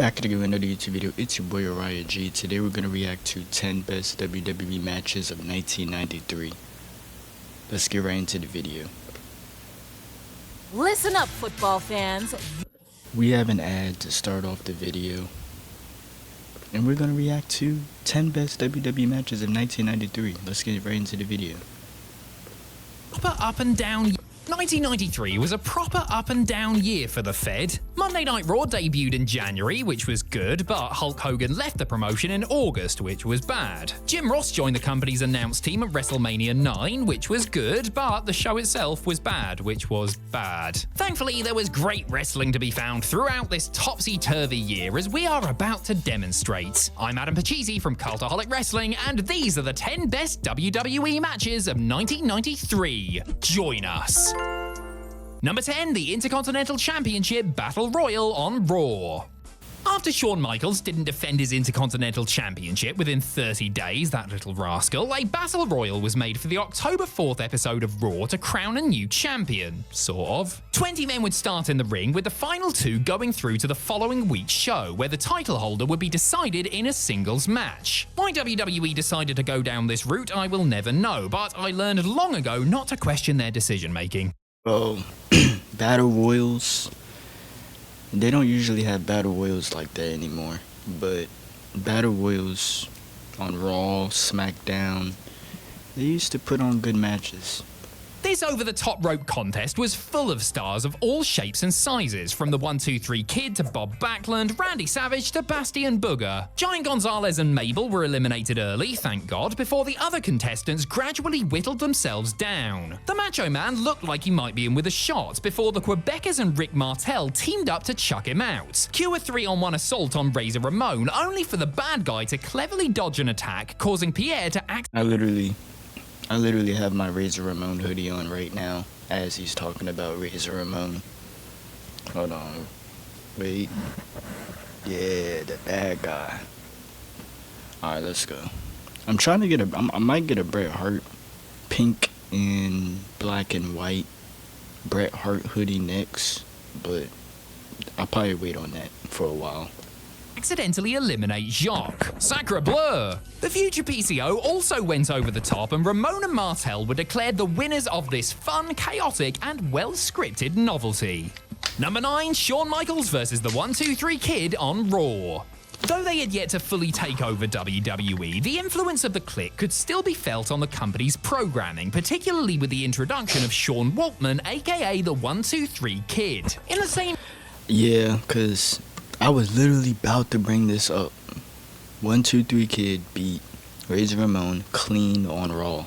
Back again with another YouTube video. It's your boy Uriah G. Today we're going to react to 10 best WWE matches of 1993. Let's get right into the video. Listen up, football fans. We have an ad to start off the video. And we're going to react to 10 best WWE matches of 1993. Let's get right into the video. Proper up and down. 1993 was a proper up and down year for the Fed. Monday Night Raw debuted in January, which was good, but Hulk Hogan left the promotion in August, which was bad. Jim Ross joined the company's announce team at WrestleMania 9, which was good, but the show itself was bad, which was bad. Thankfully, there was great wrestling to be found throughout this topsy-turvy year, as we are about to demonstrate. I'm Adam Pachisi from Cultaholic Wrestling, and these are the 10 best WWE matches of 1993. Join us. Number 10, the Intercontinental Championship Battle Royal on Raw. After Shawn Michaels didn't defend his Intercontinental Championship within 30 days, that little rascal, a Battle Royal was made for the October 4th episode of Raw to crown a new champion, sort of. 20 men would start in the ring, with the final 2 going through to the following week's show, where the title holder would be decided in a singles match. Why WWE decided to go down this route, I will never know, but I learned long ago not to question their decision-making. Well, Battle Royals, they don't usually have Battle Royals like that anymore, but Battle Royals on Raw, SmackDown, they used to put on good matches. This over-the-top rope contest was full of stars of all shapes and sizes, from the 1-2-3 Kid to Bob Backlund, Randy Savage to Bastion Booger. Giant Gonzalez and Mabel were eliminated early, thank God, before the other contestants gradually whittled themselves down. The Macho Man looked like he might be in with a shot before the Quebecers and Rick Martel teamed up to chuck him out. Cue a 3-on-1 assault on Razor Ramon, only for the bad guy to cleverly dodge an attack, causing Pierre to act. I literally have my Razor Ramon hoodie on right now as he's talking about Razor Ramon. Hold on. Wait. Yeah, the bad guy. Alright, let's go. I'm trying to get I might get a Bret Hart pink and black and white Bret Hart hoodie next, but I'll probably wait on that for a while. Accidentally eliminate Jacques. Sacre bleu! The future PCO also went over the top, and Ramon and Martel were declared the winners of this fun, chaotic, and well-scripted novelty. Number 9, Shawn Michaels versus the 1-2-3 Kid on Raw. Though they had yet to fully take over WWE, the influence of the Clique could still be felt on the company's programming, particularly with the introduction of Sean Waltman, aka the 1-2-3 Kid. In the same... Yeah, cause I was literally about to bring this up. 1-2-3 Kid beat Razor Ramon clean on Raw.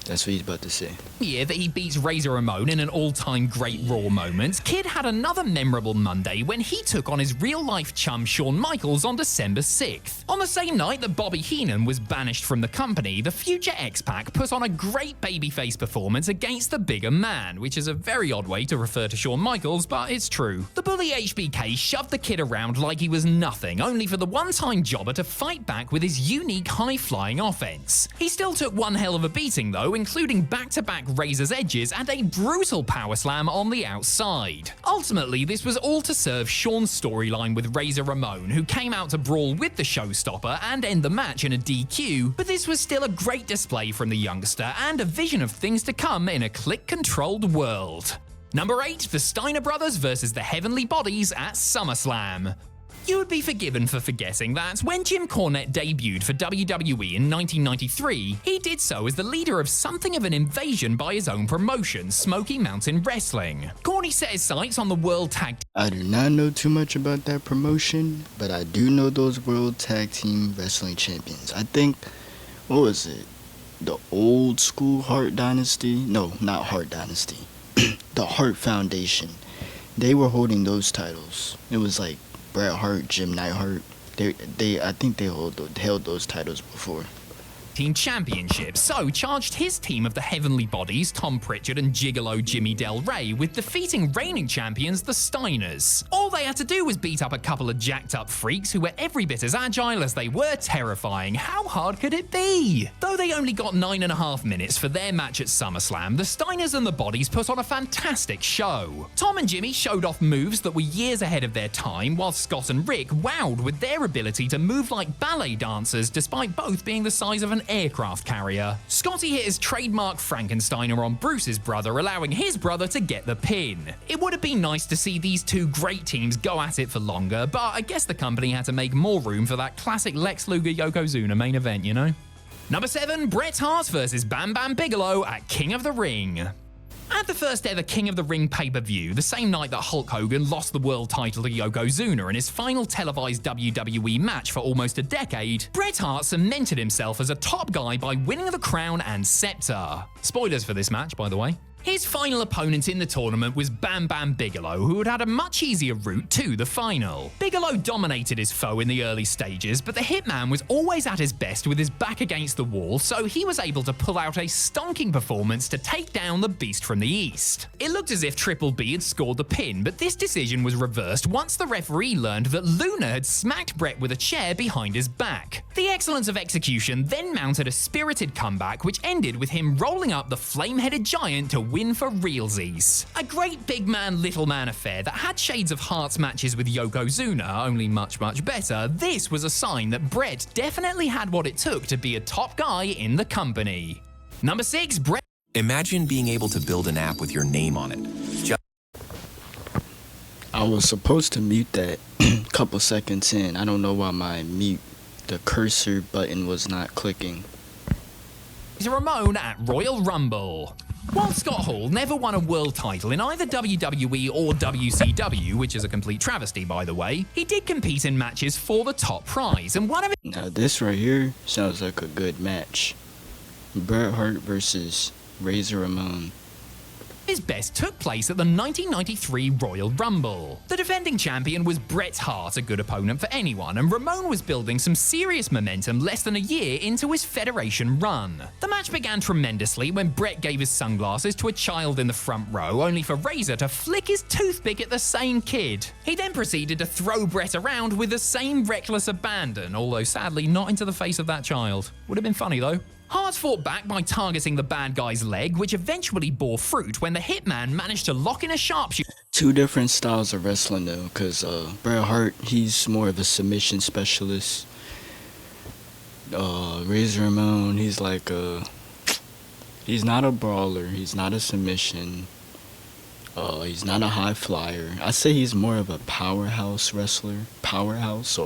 That's what he's about to say. Yeah, that he beats Razor Ramon in an all-time great Raw moment, Kid had another memorable Monday when he took on his real-life chum Shawn Michaels on December 6th. On the same night that Bobby Heenan was banished from the company, the future X-Pac put on a great babyface performance against the bigger man, which is a very odd way to refer to Shawn Michaels, but it's true. The bully HBK shoved the Kid around like he was nothing, only for the one-time jobber to fight back with his unique high-flying offense. He still took one hell of a beating though, including back-to-back Razor's edges and a brutal power slam on the outside. Ultimately, this was all to serve Shawn's storyline with Razor Ramon, who came out to brawl with the showstopper and end the match in a DQ, but this was still a great display from the youngster and a vision of things to come in a Clique-controlled world. Number 8, the Steiner Brothers versus the Heavenly Bodies at SummerSlam. You would be forgiven for forgetting that when Jim Cornette debuted for WWE in 1993, he did so as the leader of something of an invasion by his own promotion, Smoky Mountain Wrestling. Corny set his sights on the World Tag. I do not know too much about that promotion, but I do know those World Tag Team Wrestling Champions. I think, what was it? The old school Hart Dynasty? No, not Hart Dynasty. The Hart Foundation. They were holding those titles. It was like Bret Hart, Jim Neidhart, I think they held those titles before. Team Championship, so charged his team of the Heavenly Bodies, Tom Pritchard and Gigolo Jimmy Del Rey, with defeating reigning champions, the Steiners. All they had to do was beat up a couple of jacked up freaks who were every bit as agile as they were terrifying. How hard could it be? Though they only got 9.5 minutes for their match at SummerSlam, the Steiners and the Bodies put on a fantastic show. Tom and Jimmy showed off moves that were years ahead of their time, while Scott and Rick wowed with their ability to move like ballet dancers despite both being the size of an aircraft carrier. Scotty hit his trademark Frankensteiner on Bruce's brother, allowing his brother to get the pin. It would have been nice to see these two great teams go at it for longer, but I guess the company had to make more room for that classic Lex Luger-Yokozuna main event, you know? Number 7, Bret Hart vs. Bam Bam Bigelow at King of the Ring. At the first ever King of the Ring pay-per-view, the same night that Hulk Hogan lost the world title to Yokozuna in his final televised WWE match for almost a decade, Bret Hart cemented himself as a top guy by winning the crown and scepter. Spoilers for this match, by the way. His final opponent in the tournament was Bam Bam Bigelow, who had had a much easier route to the final. Bigelow dominated his foe in the early stages, but the Hitman was always at his best with his back against the wall, so he was able to pull out a stonking performance to take down the Beast from the East. It looked as if Triple B had scored the pin, but this decision was reversed once the referee learned that Luna had smacked Bret with a chair behind his back. The excellence of execution then mounted a spirited comeback, which ended with him rolling up the flame-headed giant to win for realsies. A great big man little man affair that had shades of Hart's matches with Yokozuna, only much better. This was a sign that Bret definitely had what it took to be a top guy in the company. Number 6, Bret. Imagine being able to build an app with your name on it. I was supposed to mute that a couple seconds in. I don't know why the cursor button was not clicking. Ramon at Royal Rumble. While Scott Hall never won a world title in either WWE or WCW, which is a complete travesty by the way, he did compete in matches for the top prize, and one of Now this right here sounds like a good match. Bret Hart versus Razor Ramon. his best took place at the 1993 Royal Rumble. The defending champion was Bret Hart, a good opponent for anyone, and Ramon was building some serious momentum less than a year into his Federation run. The match began tremendously when Bret gave his sunglasses to a child in the front row, only for Razor to flick his toothpick at the same kid. He then proceeded to throw Bret around with the same reckless abandon, although sadly not into the face of that child. Would have been funny though. Hart fought back by targeting the bad guy's leg, which eventually bore fruit when the Hitman managed to lock in a sharpshooter. Two different styles of wrestling though, because Bret Hart, he's more of a submission specialist. Razor Ramon, he's like he's not a brawler, he's not a submission, he's not a high flyer. I say he's more of a powerhouse wrestler. Powerhouse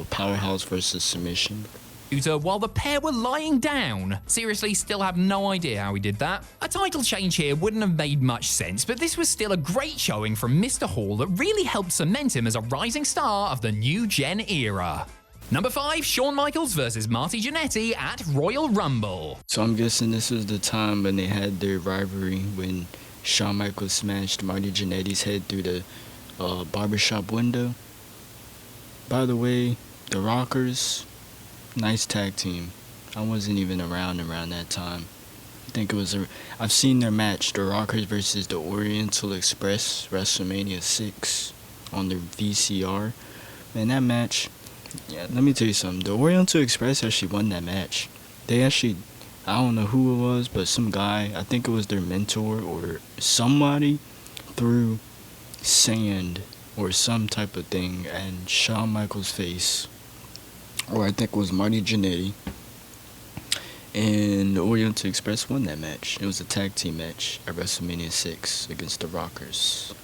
versus submission. While the pair were lying down. Seriously, still have no idea how he did that. A title change here wouldn't have made much sense, but this was still a great showing from Mr. Hall that really helped cement him as a rising star of the new gen era. Number 5, Shawn Michaels versus Marty Jannetty at Royal Rumble. So I'm guessing this was the time when they had their rivalry when Shawn Michaels smashed Marty Jannetty's head through the barbershop window. By the way, the Rockers, nice tag team. I wasn't even around that time. I think it was I've seen their match, the Rockers versus the Oriental Express, WrestleMania 6 on their VCR. Man, that match, yeah, let me tell you something. The Oriental Express actually won that match. They actually, I don't know who it was, but some guy, I think it was their mentor or somebody, threw sand or some type of thing at Shawn Michaels' face. Or I think it was Marty Jannetty, and the Oriental Express won that match. It was a tag team match at WrestleMania 6 against the Rockers.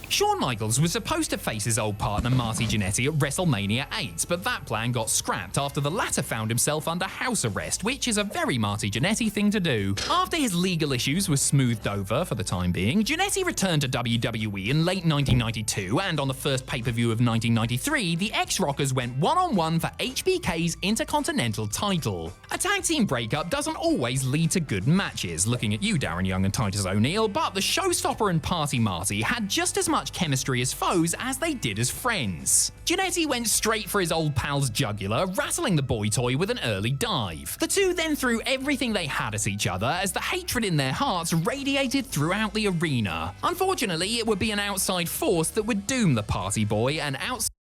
Shawn Michaels was supposed to face his old partner Marty Jannetty at WrestleMania 8, but that plan got scrapped after the latter found himself under house arrest, which is a very Marty Jannetty thing to do. After his legal issues were smoothed over for the time being, Jannetty returned to WWE in late 1992, and on the first pay-per-view of 1993, the ex-Rockers went one-on-one for HBK's Intercontinental title. A tag team breakup doesn't always lead to good matches, looking at you Darren Young and Titus O'Neil, but the showstopper and Party Marty had just as much much chemistry as foes as they did as friends. Jannetty went straight for his old pal's jugular, rattling the boy toy with an early dive. The two then threw everything they had at each other as the hatred in their hearts radiated throughout the arena. Unfortunately, it would be an outside force that would doom the party boy and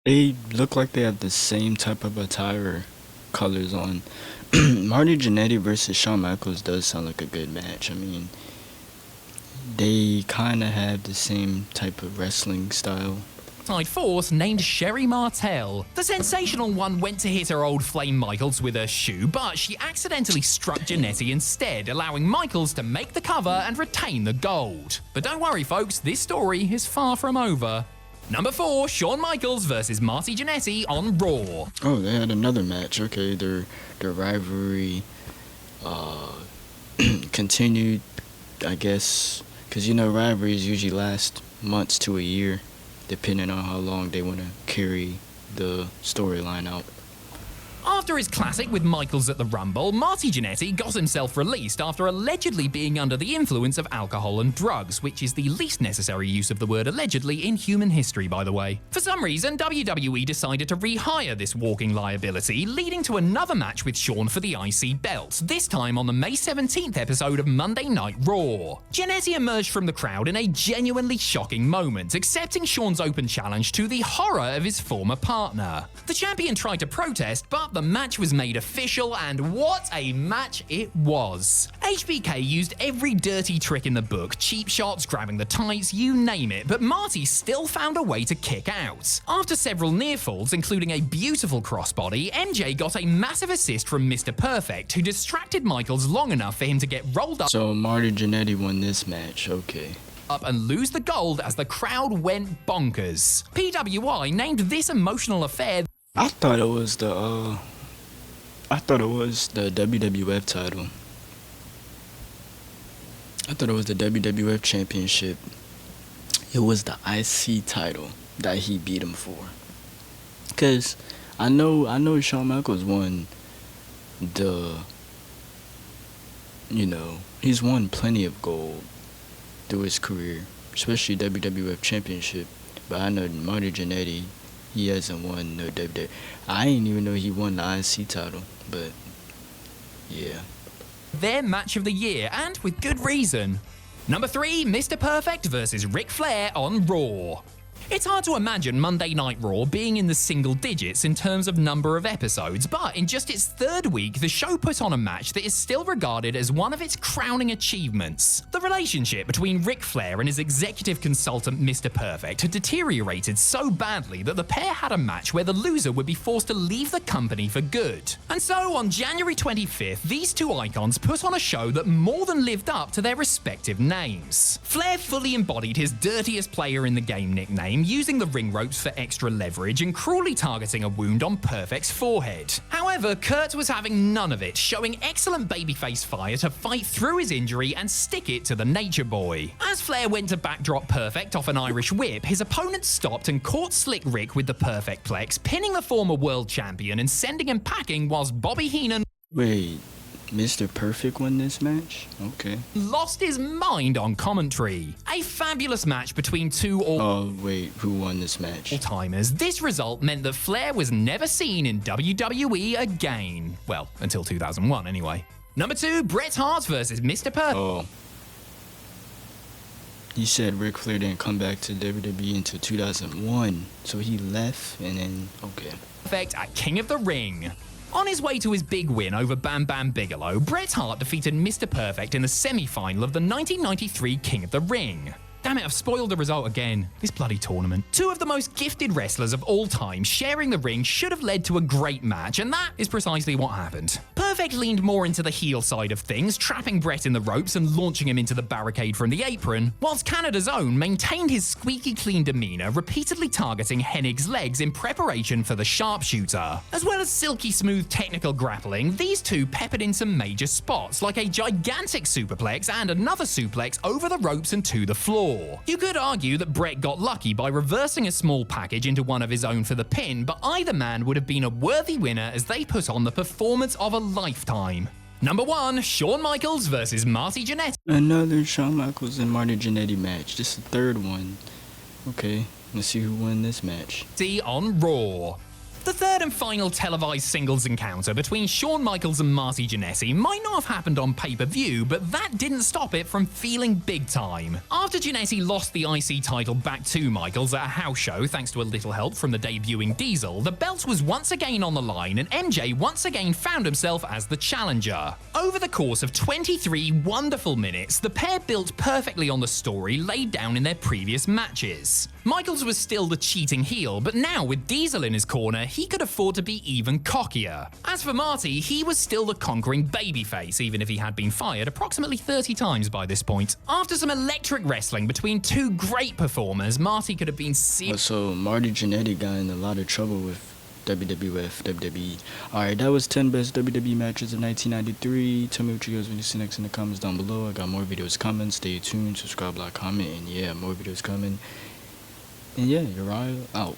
They look like they have the same type of attire colors on. Marty Jannetty versus Shawn Michaels does sound like a good match. I mean, they kind of have the same type of wrestling style. outside force named Sherry Martel. The sensational one went to hit her old flame Michaels with her shoe, but she accidentally struck Jannetty instead, allowing Michaels to make the cover and retain the gold. But don't worry folks, this story is far from over. Number 4, Shawn Michaels versus Marty Jannetty on Raw. Oh, they had another match. Okay, their rivalry continued, I guess, because rivalries usually last months to a year, depending on how long they want to carry the storyline out. After his classic with Michaels at the Rumble, Marty Jannetty got himself released after allegedly being under the influence of alcohol and drugs, which is the least necessary use of the word allegedly in human history, by the way. For some reason, WWE decided to rehire this walking liability, leading to another match with Shawn for the IC belt, this time on the May 17th episode of Monday Night Raw. Jannetty emerged from the crowd in a genuinely shocking moment, accepting Shawn's open challenge to the horror of his former partner. The champion tried to protest, but the match was made official, and what a match it was. HBK used every dirty trick in the book, cheap shots, grabbing the tights, you name it, but Marty still found a way to kick out. After several near falls, including a beautiful crossbody, MJ got a massive assist from Mr. Perfect, who distracted Michaels long enough for him to get rolled up. So Marty Jannetty won this match, okay. And lose the gold as the crowd went bonkers. PWI named this emotional affair I thought it was the WWF title. I thought it was the WWF Championship. It was the IC title that he beat him for. Cause I know Shawn Michaels won he's won plenty of gold through his career, especially WWF Championship. But I know Marty Jannetty, he hasn't won no WWE. I didn't even know he won the IC title, but yeah. their match of the year, and with good reason. Number 3, Mr. Perfect versus Ric Flair on Raw. It's hard to imagine Monday Night Raw being in the single digits in terms of number of episodes, but in just its 3rd week, the show put on a match that is still regarded as one of its crowning achievements. The relationship between Ric Flair and his executive consultant Mr. Perfect had deteriorated so badly that the pair had a match where the loser would be forced to leave the company for good. And so on January 25th, these two icons put on a show that more than lived up to their respective names. Flair fully embodied his dirtiest player in the game nickname, using the ring ropes for extra leverage and cruelly targeting a wound on Perfect's forehead. However, Kurt was having none of it, showing excellent babyface fire to fight through his injury and stick it to the Nature Boy. As Flair went to backdrop Perfect off an Irish whip, his opponent stopped and caught Slick Rick with the Perfect Plex, pinning the former world champion and sending him packing whilst Bobby Heenan Wait, Mr. Perfect won this match? Okay. lost his mind on commentary. A fabulous match between two Oh, wait, who won this match? all-timers. This result meant that Flair was never seen in WWE again. Well, until 2001 anyway. Number 2, Bret Hart versus Mr. Oh. You said Ric Flair didn't come back to WWE until 2001, so he left and then, okay. Perfect at King of the Ring. On his way to his big win over Bam Bam Bigelow, Bret Hart defeated Mr. Perfect in the semi-final of the 1993 King of the Ring. Damn it, I've spoiled the result again. This bloody tournament. Two of the most gifted wrestlers of all time sharing the ring should have led to a great match, and that is precisely what happened. Perfect leaned more into the heel side of things, trapping Bret in the ropes and launching him into the barricade from the apron, whilst Canada's own maintained his squeaky clean demeanor, repeatedly targeting Hennig's legs in preparation for the sharpshooter. As well as silky smooth technical grappling, these two peppered in some major spots, like a gigantic superplex and another suplex over the ropes and to the floor. You could argue that Bret got lucky by reversing a small package into one of his own for the pin, but either man would have been a worthy winner as they put on the performance of a lifetime. Number 1, Shawn Michaels versus Marty Jannetty. Another Shawn Michaels and Marty Jannetty match. This is the 3rd one. Okay, let's see who won this match. On Raw. The third and final televised singles encounter between Shawn Michaels and Marty Jannetty might not have happened on pay-per-view, but that didn't stop it from feeling big time. After Jannetty lost the IC title back to Michaels at a house show thanks to a little help from the debuting Diesel, the belt was once again on the line and MJ once again found himself as the challenger. Over the course of 23 wonderful minutes, the pair built perfectly on the story laid down in their previous matches. Michaels was still the cheating heel, but now with Diesel in his corner, he could afford to be even cockier. As for Marty, he was still the conquering babyface, even if he had been fired approximately 30 times by this point. After some electric wrestling between two great performers, Marty could have been So Marty Jannetty got in a lot of trouble with WWF, WWE. Alright, that was 10 best WWE matches of 1993. Tell me what you guys want to see next in the comments down below. I got more videos coming. Stay tuned, subscribe, like, comment, and yeah, more videos coming. And yeah, you're all out.